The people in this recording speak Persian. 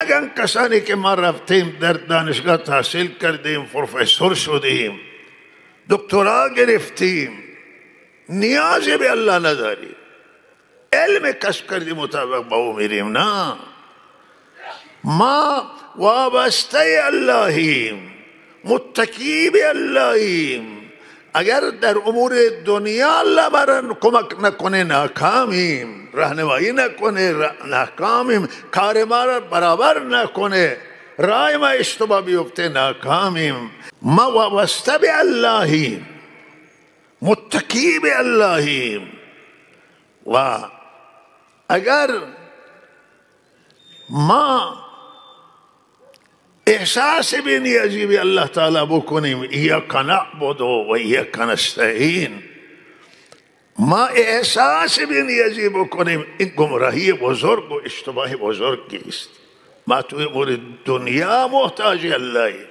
نگن کسانی که ما رفتیم در دانشگاه تحصیل کردیم، پروفسور شدیم، دکترا گرفتیم، نیازی به الله نداریم، علم کسب کردیم مطابق با او میریم. نه، ما وابسته اللهیم، متکی به اللهیم. اگر در امور دنیا الله برای کمک نکنه ناکامیم، راهنمایی نکنه ناکامیم، کار ما را برابر نکنه، راه ما اشتباه بیفته ناکامیم. ما وابسته به اللهیم، متکی به اللهیم. و اگر ما احساس به نیازی به الله تعالی بکنیم، ایاک نعبد و ایاک نستعین، ما احساس به نیازی بکنیم، این گمراهی بزرگ و اشتباه بزرگی است. ما توی امور دنیا محتاج اللهیم.